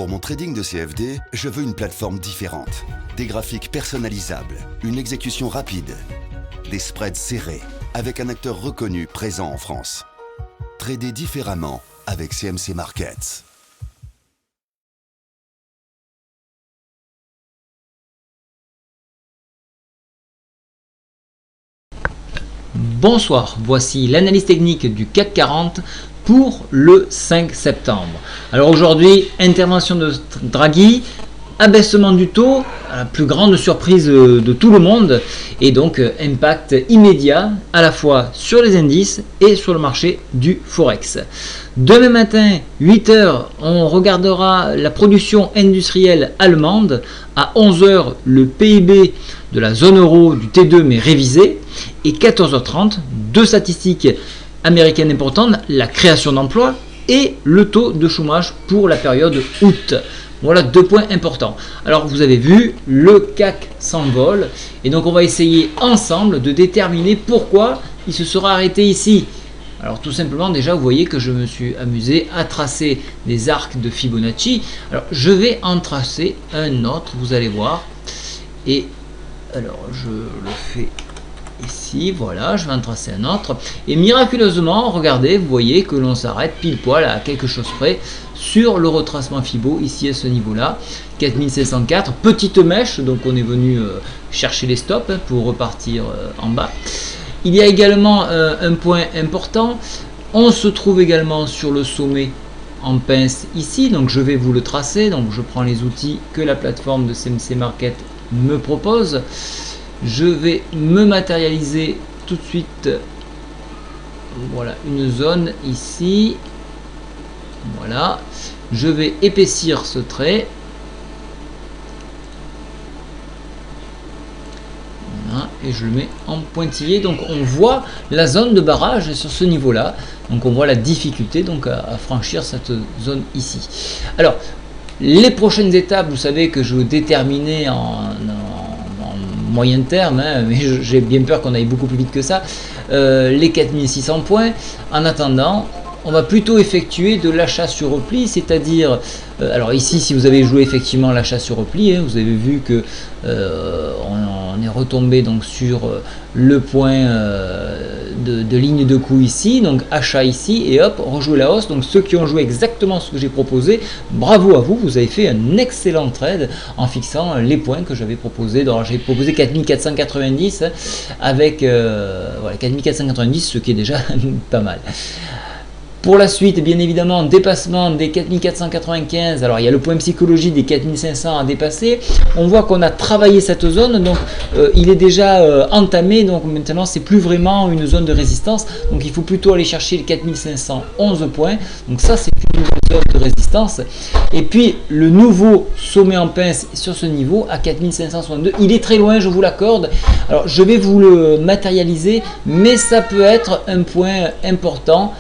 Pour mon trading de CFD, je veux une plateforme différente. Des graphiques personnalisables, une exécution rapide, des spreads serrés, avec un acteur reconnu présent en France. Trader différemment avec CMC Markets. Bonsoir, voici l'analyse technique du CAC 40 pour le 5 septembre. Alors aujourd'hui, intervention de Draghi, abaissement du taux, la plus grande surprise de tout le monde, et donc impact immédiat à la fois sur les indices et sur le marché du Forex. Demain matin, 8h, on regardera la production industrielle allemande. À 11h, le PIB de la zone euro du T2 mais révisé. Et 14h30, deux statistiques américaines importantes, la création d'emplois et le taux de chômage pour la période août. Voilà deux points importants. Alors vous avez vu, le CAC s'envole et donc on va essayer ensemble de déterminer pourquoi il se sera arrêté ici. Alors tout simplement, déjà vous voyez que je me suis amusé à tracer des arcs de Fibonacci. Alors je vais en tracer un autre, vous allez voir. Et alors je le fais ici, voilà, je vais en tracer un autre. Et miraculeusement, regardez, vous voyez que l'on s'arrête pile poil à quelque chose près sur le retracement Fibo, ici à ce niveau-là, 4504, petite mèche, donc on est venu chercher les stops pour repartir en bas. Il y a également un point important, on se trouve également sur le sommet en pince ici, donc je vais vous le tracer, donc je prends les outils que la plateforme de CMC Market me propose. Je vais me matérialiser tout de suite, voilà, une zone ici, voilà, je vais épaissir ce trait, voilà, et je le mets en pointillé, donc on voit la zone de barrage sur ce niveau là, donc on voit la difficulté donc à franchir cette zone ici. Alors les prochaines étapes, vous savez que je veux déterminer en moyen terme, hein, mais j'ai bien peur qu'on aille beaucoup plus vite que ça, les 4600 points. En attendant, on va plutôt effectuer de l'achat sur repli, c'est-à-dire, alors ici si vous avez joué effectivement l'achat sur repli, hein, vous avez vu que on est retombé donc sur le point de ligne de coup ici, donc achat ici, et hop, rejouer la hausse. Donc ceux qui ont joué exactement ce que j'ai proposé, bravo à vous, vous avez fait un excellent trade en fixant les points que j'avais proposé. Donc j'ai proposé 4490 avec voilà, 4490, ce qui est déjà pas mal. Pour la suite, bien évidemment, dépassement des 4495. Alors, il y a le point psychologie des 4500 à dépasser. On voit qu'on a travaillé cette zone, donc il est déjà entamé. Donc maintenant, c'est plus vraiment une zone de résistance. Donc, il faut plutôt aller chercher les 4511 points. Donc ça, c'est une nouvelle zone de résistance. Et puis, le nouveau sommet en pince sur ce niveau à 4562. Il est très loin, je vous l'accorde. Alors, je vais vous le matérialiser, mais ça peut être un point important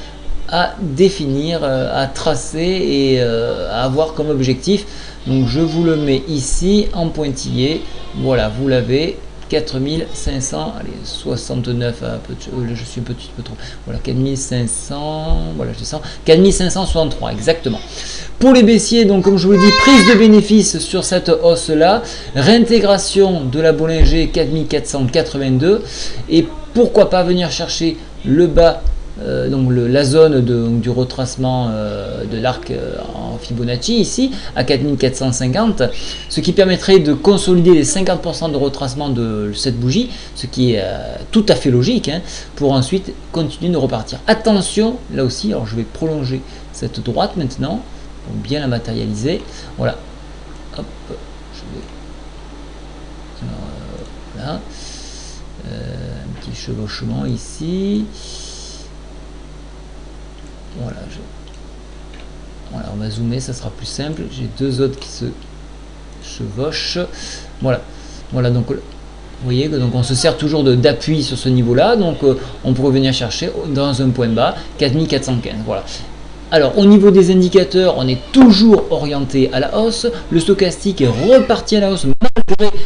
à définir, à tracer et à avoir comme objectif. Donc je vous le mets ici en pointillé, voilà, vous l'avez, 4500, allez, 69, je suis un petit peu trop, voilà, 4500, voilà, je descends, 4563 exactement. Pour les baissiers, donc comme je vous l'ai dit, prise de bénéfice sur cette hausse là, réintégration de la Bollinger 4482, et pourquoi pas venir chercher le bas, donc la zone du retracement de l'arc en Fibonacci ici à 4450, ce qui permettrait de consolider les 50% de retracement de cette bougie, ce qui est tout à fait logique, hein, pour ensuite continuer de repartir. Attention là aussi, alors je vais prolonger cette droite maintenant pour bien la matérialiser. Voilà, hop, je vais voilà, un petit chevauchement ici. Voilà, voilà, on va zoomer, ça sera plus simple. J'ai deux autres qui se chevauchent. Voilà, voilà, donc vous voyez que donc on se sert toujours d'appui sur ce niveau-là. Donc on pourrait venir chercher dans un point bas 4415. Voilà. Alors au niveau des indicateurs, on est toujours orienté à la hausse. Le stochastique est reparti à la hausse malgré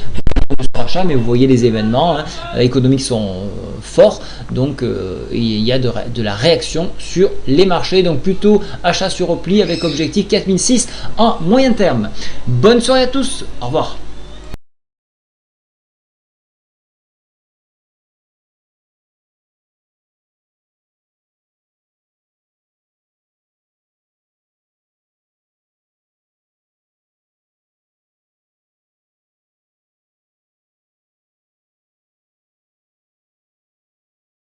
de ce rachat, mais vous voyez les événements économiques sont forts, donc il y a de la réaction sur les marchés, donc plutôt achat sur repli avec objectif 4006 en moyen terme. Bonne soirée à tous, au revoir.